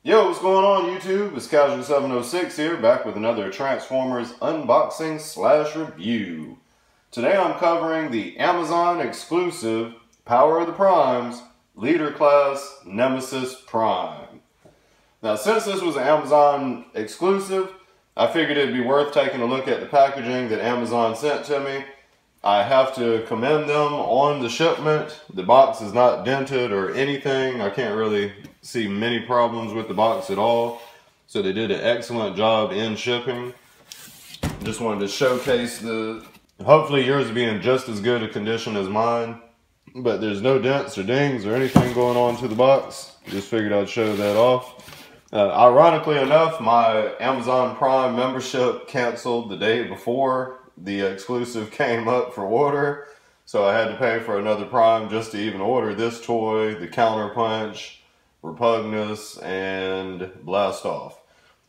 Yo, what's going on YouTube? It's Casual706 here, back with another Transformers unboxing / review. Today I'm covering the Amazon exclusive Power of the Primes Leader Class Nemesis Prime. Now, since this was an Amazon exclusive, I figured it'd be worth taking a look at the packaging that Amazon sent to me. I have to commend them on the shipment. The box is not dented or anything. I can't really see many problems with the box at all. So they did an excellent job in shipping. Just wanted to showcase hopefully yours will be in just as good a condition as mine. But there's no dents or dings or anything going on to the box. Just figured I'd show that off. Ironically enough, my Amazon Prime membership canceled the day before the exclusive came up for order, so I had to pay for another Prime just to even order this toy, the Counterpunch, Repugnus, and Blast Off.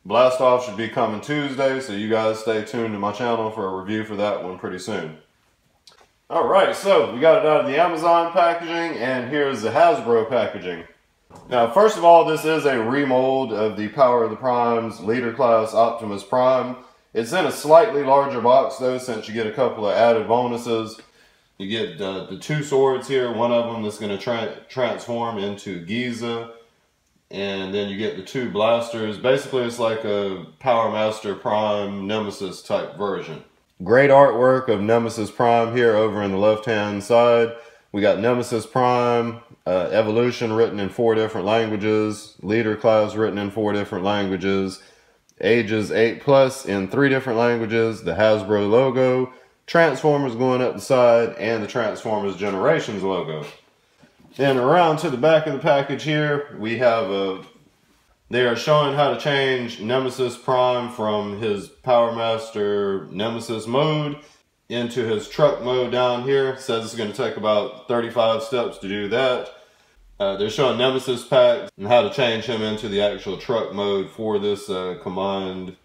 Blast Off should be coming Tuesday, so you guys stay tuned to my channel for a review for that one pretty soon. Alright, so we got it out of the Amazon packaging, and here's the Hasbro packaging. Now, first of all, this is a remold of the Power of the Primes Leader Class Optimus Prime. It's in a slightly larger box though, since you get a couple of added bonuses. You get the two swords here, one of them that's going to transform into Giza, and then you get the two blasters. Basically, it's like a Power Master Prime Nemesis type version. Great artwork of Nemesis Prime here over in the left hand side. We got Nemesis Prime, Evolution written in 4 different languages, Leader Class written in 4 different languages, ages 8+ in 3 different languages, the Hasbro logo, Transformers going up the side, and the Transformers Generations logo. Then around to the back of the package here, we have they are showing how to change Nemesis Prime from his Power Master Nemesis mode into his truck mode down here. It says it's going to take about 35 steps to do that. They're showing Nemesis packs and how to change him into the actual truck mode for this combined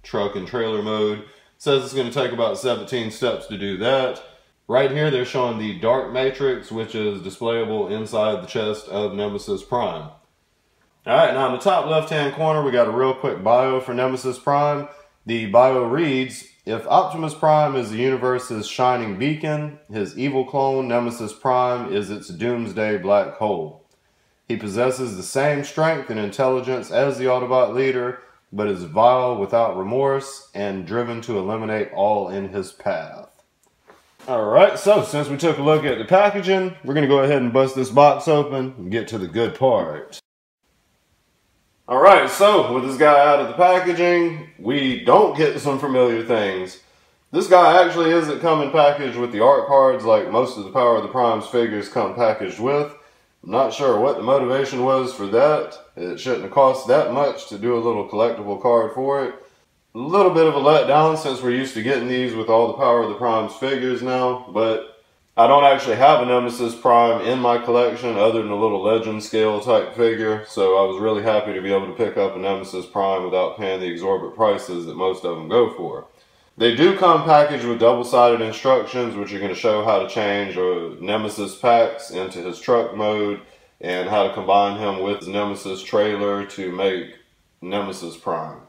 truck and trailer mode. It says it's going to take about 17 steps to do that. Right here they're showing the Dark Matrix, which is displayable inside the chest of Nemesis Prime. Alright, now in the top left hand corner we got a real quick bio for Nemesis Prime. The bio reads, if Optimus Prime is the universe's shining beacon, his evil clone Nemesis Prime is its doomsday black hole. He possesses the same strength and intelligence as the Autobot leader, but is vile without remorse and driven to eliminate all in his path. Alright, so since we took a look at the packaging, we're going to go ahead and bust this box open and get to the good part. Alright, so with this guy out of the packaging, we don't get some familiar things. This guy actually isn't coming packaged with the art cards like most of the Power of the Primes figures come packaged with. I'm not sure what the motivation was for that. It shouldn't have cost that much to do a little collectible card for it. A little bit of a letdown since we're used to getting these with all the Power of the Primes figures now, but I don't actually have a Nemesis Prime in my collection other than a little legend scale type figure, so I was really happy to be able to pick up a Nemesis Prime without paying the exorbitant prices that most of them go for. They do come packaged with double-sided instructions, which are going to show how to change Nemesis packs into his truck mode and how to combine him with the Nemesis trailer to make Nemesis Prime.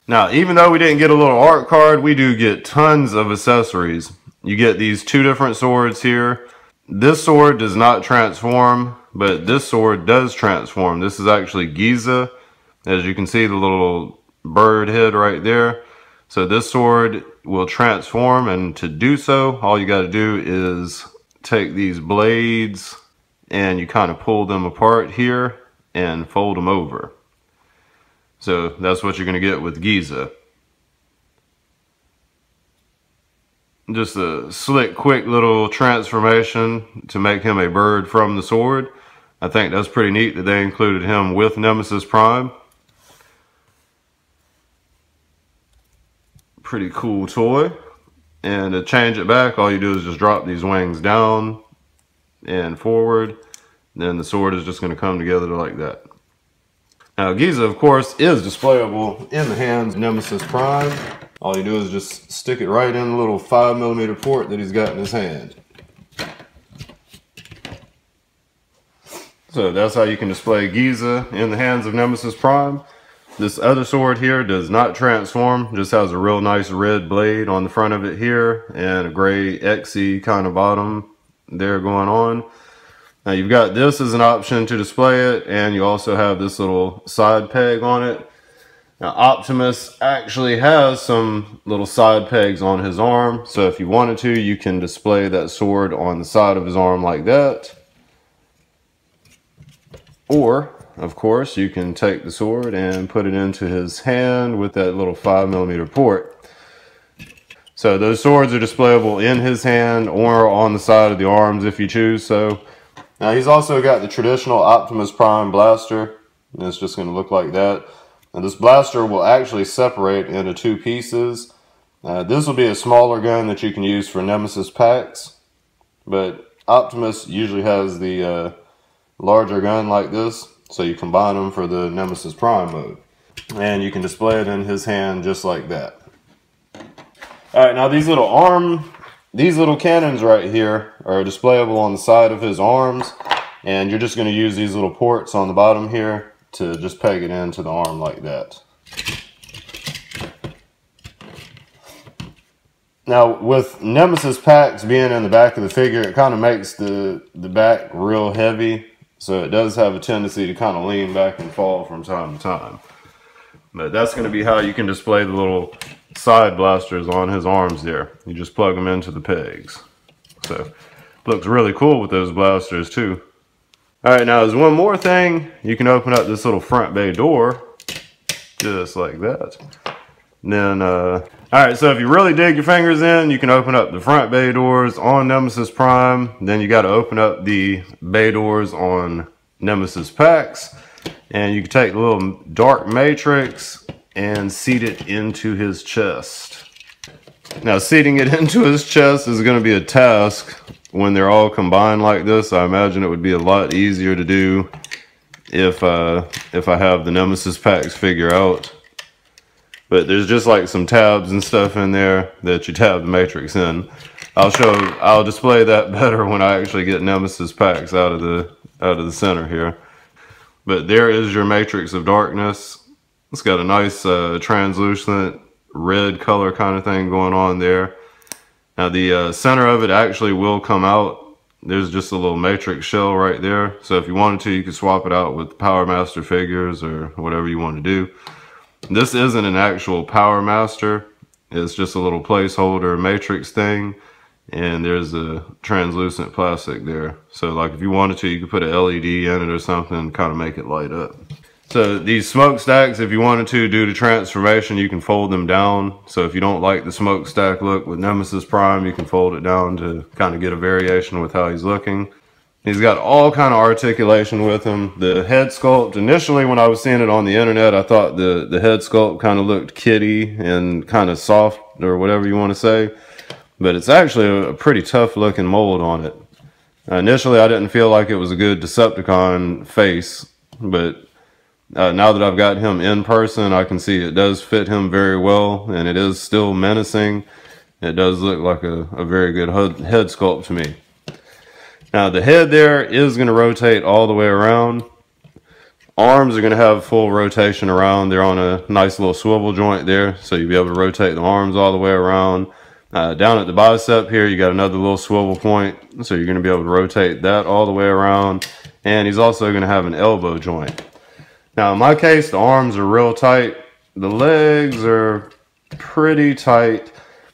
Now, even though we didn't get a little art card, we do get tons of accessories. You get these 2 different swords here. This sword does not transform, but this sword does transform. This is actually Giza. As you can see, the little bird head right there. So this sword will transform, and to do so, all you got to do is take these blades and you kind of pull them apart here and fold them over. So that's what you're going to get with Giza. Just a slick, quick little transformation to make him a bird from the sword. I think that's pretty neat that they included him with Nemesis Prime. Pretty cool toy. And to change it back, all you do is just drop these wings down and forward. Then the sword is just going to come together like that. Now Giza, of course, is displayable in the hands of Nemesis Prime. All you do is just stick it right in the little 5mm port that he's got in his hand. So that's how you can display Giza in the hands of Nemesis Prime. This other sword here does not transform, just has a real nice red blade on the front of it here and a gray XE kind of bottom there going on. Now you've got this as an option to display it, and you also have this little side peg on it. Now Optimus actually has some little side pegs on his arm, so if you wanted to, you can display that sword on the side of his arm like that. Or, of course, you can take the sword and put it into his hand with that little 5mm port. So those swords are displayable in his hand or on the side of the arms if you choose so. Now he's also got the traditional Optimus Prime blaster. And it's just going to look like that. And this blaster will actually separate into two pieces. This will be a smaller gun that you can use for Nemesis packs. But Optimus usually has the larger gun like this. So you combine them for the Nemesis Prime mode. And you can display it in his hand just like that. Alright, now these little cannons right here are displayable on the side of his arms. And you're just going to use these little ports on the bottom here to just peg it into the arm like that. Now with Nemesis packs being in the back of the figure, it kind of makes the back real heavy. So it does have a tendency to kind of lean back and fall from time to time. But that's going to be how you can display the little side blasters on his arms there. You just plug them into the pegs. So looks really cool with those blasters too. Alright, now there's one more thing. You can open up this little front bay door just like that. And then alright, so if you really dig your fingers in, you can open up the front bay doors on Nemesis Prime. Then you got to open up the bay doors on Nemesis packs. And you can take the little dark matrix and seat it into his chest. Now seating it into his chest is going to be a task when they're all combined like this. I imagine it would be a lot easier to do if I have the Nemesis packs figure out. But there's just like some tabs and stuff in there that you tab the matrix in. I'll display that better when I actually get Nemesis packs out of the center here. But there is your matrix of darkness. It's got a nice translucent red color kind of thing going on there. Now the center of it actually will come out. There's just a little matrix shell right there. So if you wanted to, you could swap it out with Power Master figures or whatever you want to do. This isn't an actual Power Master. It's just a little placeholder matrix thing. And there's a translucent plastic there. So like if you wanted to, you could put an LED in it or something and kind of make it light up. So these smokestacks, if you wanted to do the transformation, you can fold them down. So if you don't like the smokestack look with Nemesis Prime, you can fold it down to kind of get a variation with how he's looking. He's got all kind of articulation with him. The head sculpt, initially when I was seeing it on the internet, I thought the head sculpt kind of looked kiddie and kind of soft or whatever you want to say. But it's actually a pretty tough looking mold on it. Initially, I didn't feel like it was a good Decepticon face, but now that I've got him in person, I can see it does fit him very well, and it is still menacing. It does look like a very good head sculpt to me. Now, the head there is going to rotate all the way around. Arms are going to have full rotation around. They're on a nice little swivel joint there, so you'll be able to rotate the arms all the way around. Down at the bicep here, you got another little swivel point, so you're going to be able to rotate that all the way around. And he's also going to have an elbow joint. Now, in my case, the arms are real tight. The legs are pretty tight.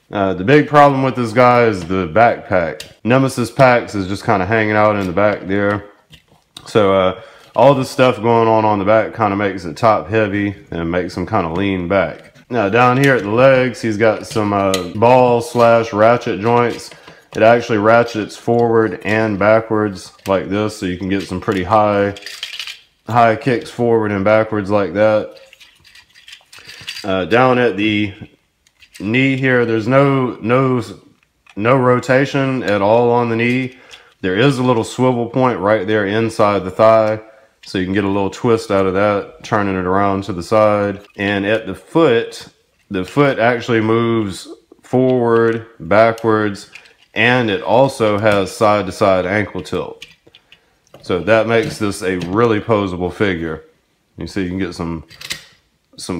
The big problem with this guy is the backpack. Nemesis packs is just kind of hanging out in the back there. So all this stuff going on the back kind of makes it top heavy and makes him kind of lean back. Now down here at the legs, he's got some ball / ratchet joints. It actually ratchets forward and backwards like this, so you can get some pretty high kicks forward and backwards like that. Down at the knee here, there's no rotation at all on the knee. There is a little swivel point right there inside the thigh, so you can get a little twist out of that, turning it around to the side. And at the foot actually moves forward, backwards, and it also has side-to-side ankle tilt. So that makes this a really posable figure. You see, you can get some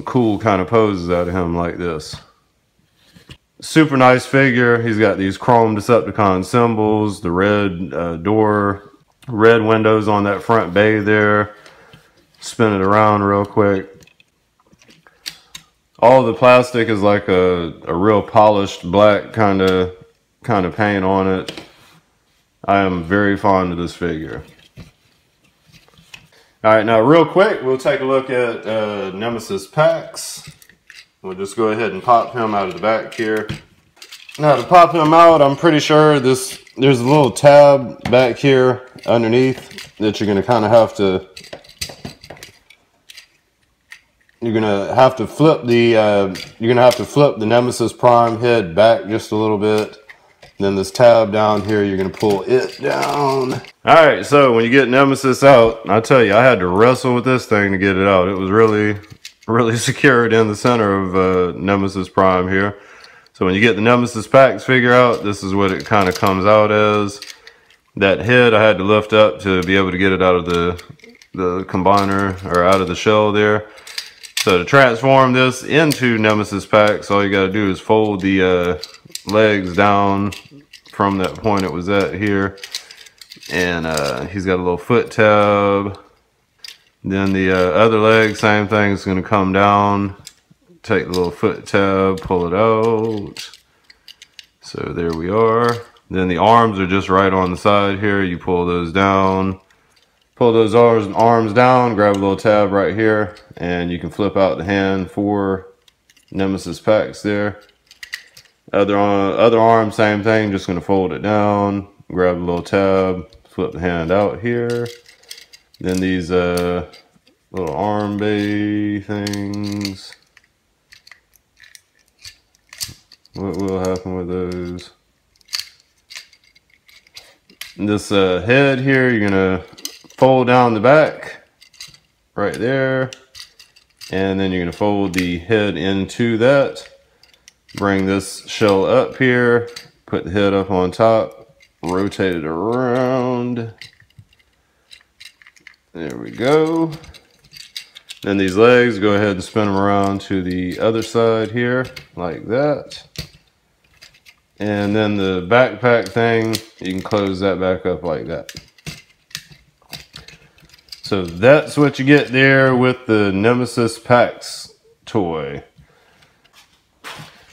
cool kind of poses out of him like this. Super nice figure. He's got these chrome Decepticon symbols, the red door, red windows on that front bay there. Spin it around real quick. All the plastic is like a real polished black kind of paint on it. I am very fond of this figure. Alright, now real quick, we'll take a look at Nemesis packs. We'll just go ahead and pop him out of the back here. Now to pop him out, I'm pretty sure there's a little tab back here underneath that you're going to kind of have to... You're gonna have to flip the Nemesis Prime head back just a little bit. Then this tab down here, you're gonna pull it down. All right, so when you get Nemesis out, I tell you, I had to wrestle with this thing to get it out. It was really secured in the center of Nemesis Prime here. So when you get the Nemesis packs figure out, this is what it kind of comes out as. That head I had to lift up to be able to get it out of the combiner or out of the shell there. So to transform this into Nemesis packs, all you got to do is fold the legs down from that point it was at here. And he's got a little foot tab. Then the other leg, same thing, is going to come down. Take the little foot tab, pull it out. So there we are. Then the arms are just right on the side here. You pull those down. Pull those arms down, grab a little tab right here, and you can flip out the hand for Nemesis packs there. Other arm, same thing, just going to fold it down, grab a little tab, flip the hand out here. Then these little arm bay things. What will happen with those? This head here, you're going to fold down the back right there, and then you're going to fold the head into that. Bring this shell up here, put the head up on top, rotate it around. There we go. Then these legs, go ahead and spin them around to the other side here, like that. And then the backpack thing, you can close that back up like that. So that's what you get there with the Nemesis Packs toy.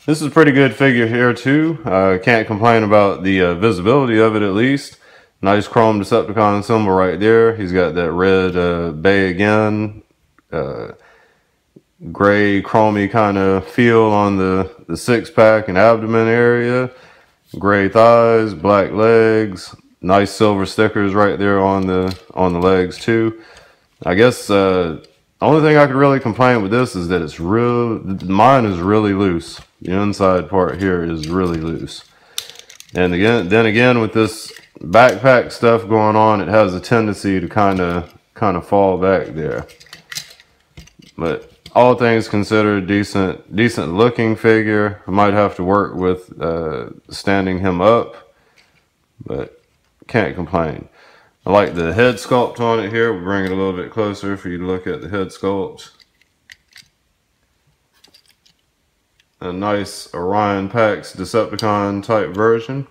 This is a pretty good figure here too. Can't complain about the visibility of it at least. Nice chrome Decepticon symbol right there. He's got that red bay again. Gray chromey kind of feel on the six pack and abdomen area. Gray thighs, black legs. Nice silver stickers right there on the legs too. I guess the only thing I could really complain with this is that it's mine is really loose. The inside part here is really loose. And then again with this backpack stuff going on, it has a tendency to kind of fall back there. But all things considered, decent looking figure. I might have to work with standing him up, but can't complain. I like the head sculpt on it here. We'll bring it a little bit closer for you to look at the head sculpt. A nice Orion Pax Decepticon type version.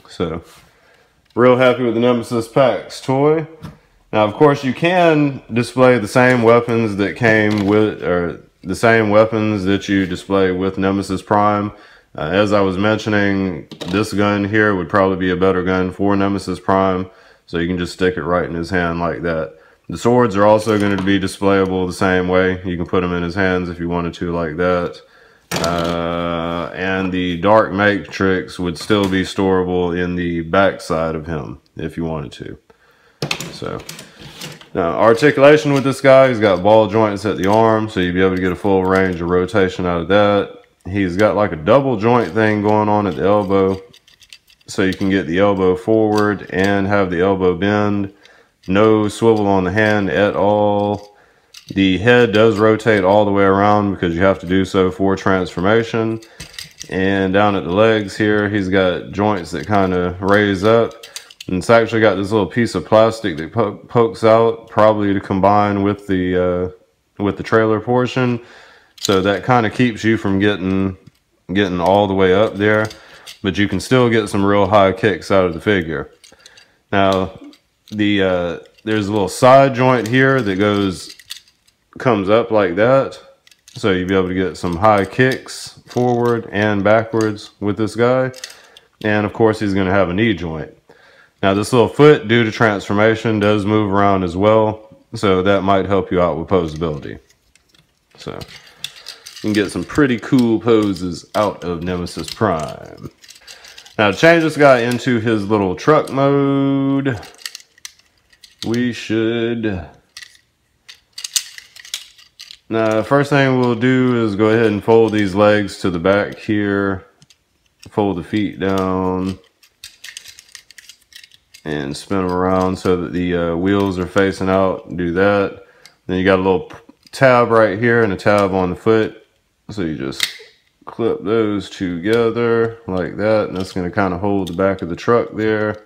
So, real happy with the Nemesis Pax toy. Now, of course, you can display the same weapons that came with, or the same weapons that you display with Nemesis Prime. As I was mentioning, this gun here would probably be a better gun for Nemesis Prime, so you can just stick it right in his hand like that. The swords are also going to be displayable the same way. You can put them in his hands if you wanted to like that. And the Dark Matrix would still be storable in the back side of him if you wanted to. So, now articulation with this guy, he's got ball joints at the arm, so you'll be able to get a full range of rotation out of that. He's got like a double joint thing going on at the elbow, so you can get the elbow forward and have the elbow bend. No swivel on the hand at all. The head does rotate all the way around because you have to do so for transformation. And down at the legs here, he's got joints that kind of raise up. And it's actually got this little piece of plastic that pokes out, probably to combine with the trailer portion. So that kind of keeps you from getting all the way up there, but you can still get some real high kicks out of the figure. Now, there's a little side joint here that comes up like that. So you'll be able to get some high kicks forward and backwards with this guy. And of course, he's going to have a knee joint. Now, this little foot, due to transformation, does move around as well. So that might help you out with posability. So you can get some pretty cool poses out of Nemesis Prime. Now, to change this guy into his little truck mode, we should... Now, first thing we'll do is go ahead and fold these legs to the back here. Fold the feet down. And spin them around so that the wheels are facing out. Do that. Then you got a little tab right here and a tab on the foot. So you just clip those together like that. And that's going to kind of hold the back of the truck there.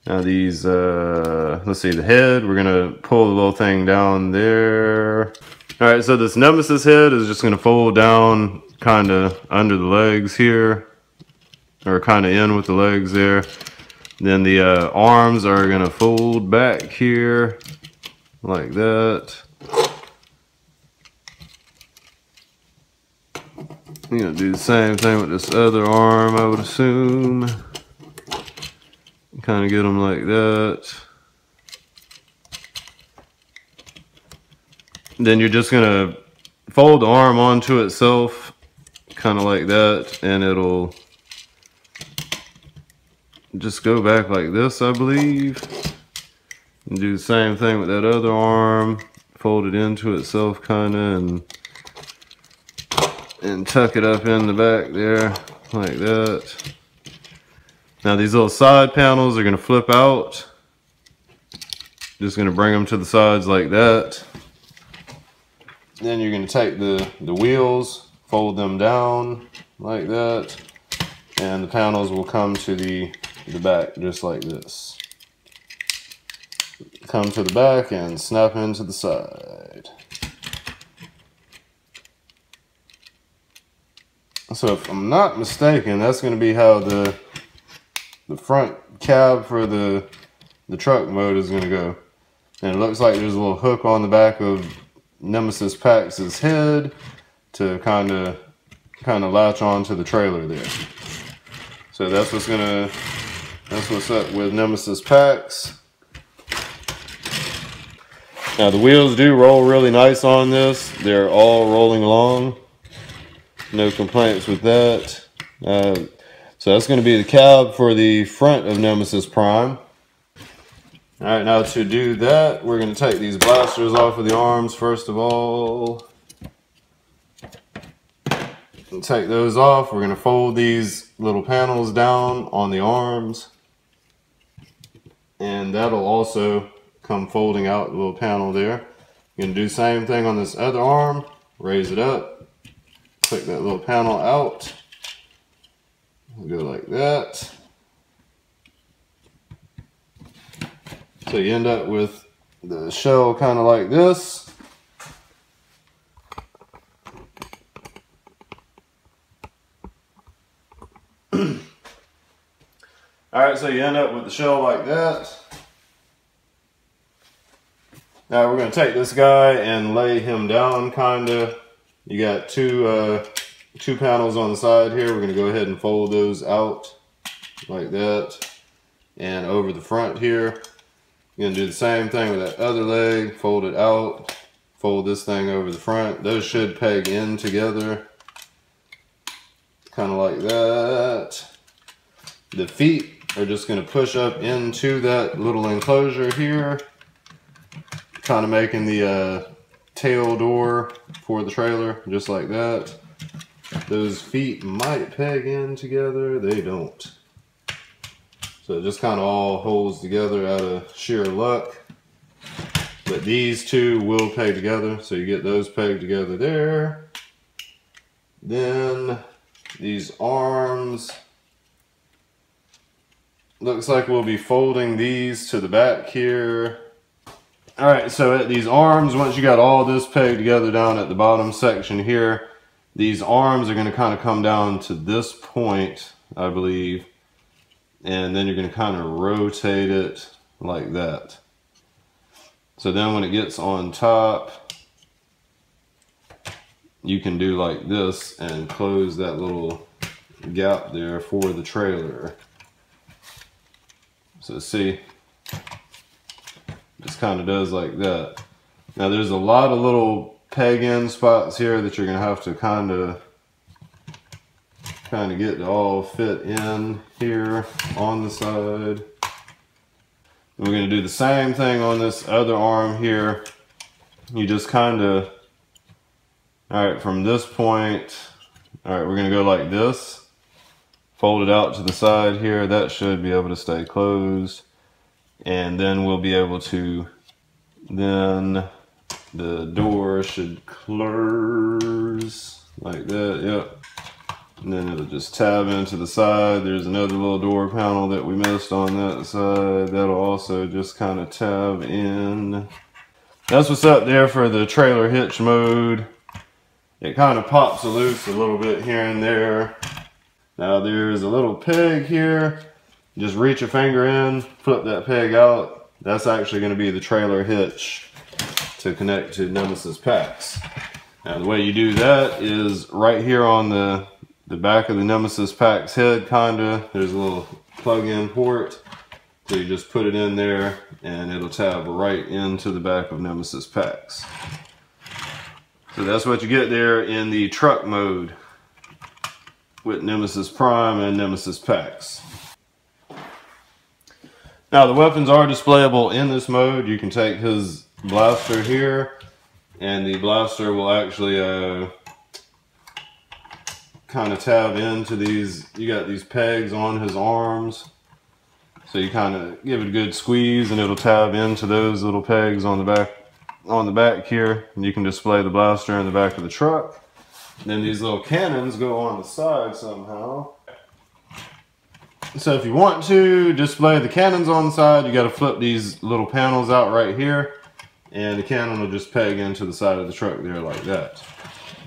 Now these, let's see, the head, we're going to pull the little thing down there. All right, so this Nemesis head is just going to fold down kind of under the legs here, or kind of in with the legs there. Then the arms are going to fold back here like that. You're going to do the same thing with this other arm, I would assume. Kind of get them like that. Then you're just going to fold the arm onto itself, kind of like that, and it'll just go back like this, I believe. And do the same thing with that other arm, fold it into itself kind of, and tuck it up in the back there, like that. Now these little side panels are going to flip out. Just going to bring them to the sides like that. Then you're going to take the wheels, fold them down like that, and the panels will come to the back just like this. Come to the back and snap into the side. So if I'm not mistaken, that's going to be how the front cab for the truck mode is going to go. And it looks like there's a little hook on the back of Nemesis Pack's head to kind of latch on to the trailer there. So that's what's up with Nemesis Packs. Now the wheels do roll really nice on this. They're all rolling along. No complaints with that. So that's going to be the cab for the front of Nemesis Prime. Alright, now to do that, we're going to take these blasters off of the arms first of all. And take those off. We're going to fold these little panels down on the arms. And that'll also come folding out the little panel there. You're going to do the same thing on this other arm. Raise it up. Take that little panel out. We'll go like that. So you end up with the shell kind of like this. Alright, so you end up with the shell like that. Now we're going to take this guy and lay him down kinda. You got two panels on the side here. We're going to go ahead and fold those out like that. And over the front here. You're going to do the same thing with that other leg. Fold it out. Fold this thing over the front. Those should peg in together. Kind of like that. The feet are just going to push up into that little enclosure here. Kind of making the tail door for the trailer. Just like that. Those feet might peg in together. They don't. So it just kind of all holds together out of sheer luck. But these two will peg together. So you get those pegged together there. Then these arms looks like we'll be folding these to the back here. Alright, so at these arms, once you got all this pegged together down at the bottom section here, these arms are going to kind of come down to this point, I believe. And then you're going to kind of rotate it like that. So then when it gets on top, you can do like this and close that little gap there for the trailer. So see, just kind of does like that. Now there's a lot of little peg in spots here that you're going to have to kind of get to all fit in here on the side. We're going to do the same thing on this other arm here. You just kind of, alright, from this point, alright, we're going to go like this. Fold it out to the side here. That should be able to stay closed. And then we'll be able to, then the door should close like that, yep. And then it'll just tab into the side. There's another little door panel that we missed on that side. That'll also just kind of tab in. That's what's up there for the trailer hitch mode. It kind of pops loose a little bit here and there. Now there's a little peg here. Just reach your finger in, flip that peg out. That's actually going to be the trailer hitch to connect to Nemesis packs. Now the way you do that is right here on the back of the Nemesis pack's head, kinda. There's a little plug-in port. So you just put it in there and it'll tab right into the back of Nemesis packs. So that's what you get there in the truck mode with Nemesis Prime and Nemesis packs. Now the weapons are displayable in this mode. You can take his blaster here and the blaster will actually kind of tab into these. You got these pegs on his arms, so you kind of give it a good squeeze and it'll tab into those little pegs on the back here, and you can display the blaster in the back of the truck. And then these little cannons go on the side somehow. So if you want to display the cannons on the side, you got to flip these little panels out right here, and the cannon will just peg into the side of the truck there like that.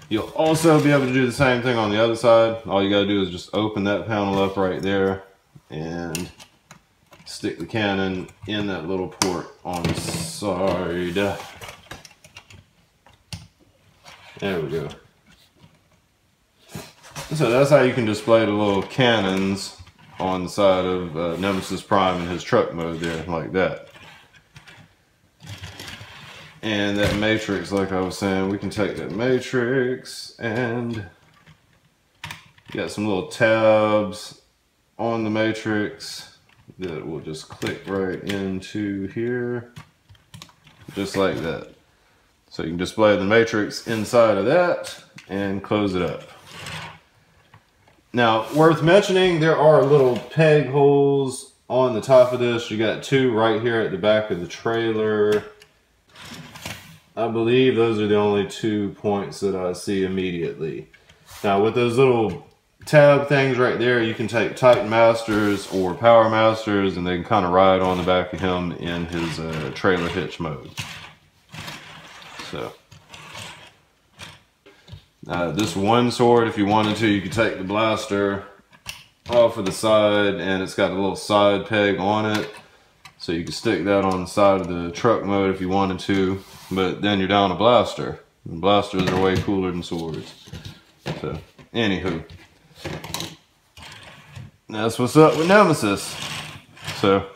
You'll also be able to do the same thing on the other side. All you gotta do is just open that panel up right there and stick the cannon in that little port on the side. There we go. So that's how you can display the little cannons on the side of Nemesis Prime in his truck mode there, like that. And that matrix, like I was saying, we can take that matrix and you got some little tabs on the matrix that will just click right into here, just like that. So you can display the matrix inside of that and close it up. Now, worth mentioning, there are little peg holes on the top of this. You got two right here at the back of the trailer. I believe those are the only 2 points that I see immediately. Now with those little tab things right there, you can take Titan Masters or Power Masters and they can kind of ride on the back of him in his trailer hitch mode. So this one sword, if you wanted to, you could take the blaster off of the side and it's got a little side peg on it. So you can stick that on the side of the truck mode if you wanted to, but then you're down a blaster. And blasters are way cooler than swords. So, anywho. That's what's up with Nemesis. So,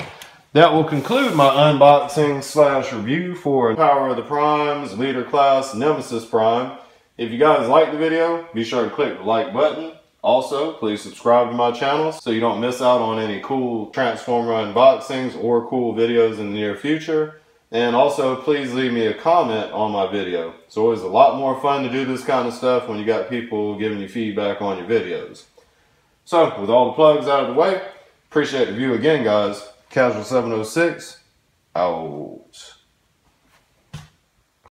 that will conclude my unboxing / review for Power of the Primes Leader Class Nemesis Prime. If you guys liked the video, be sure to click the like button. Also, please subscribe to my channel so you don't miss out on any cool Transformer unboxings or cool videos in the near future. And also, please leave me a comment on my video. It's always a lot more fun to do this kind of stuff when you got people giving you feedback on your videos. So, with all the plugs out of the way, appreciate the view again, guys. Casual 706, out.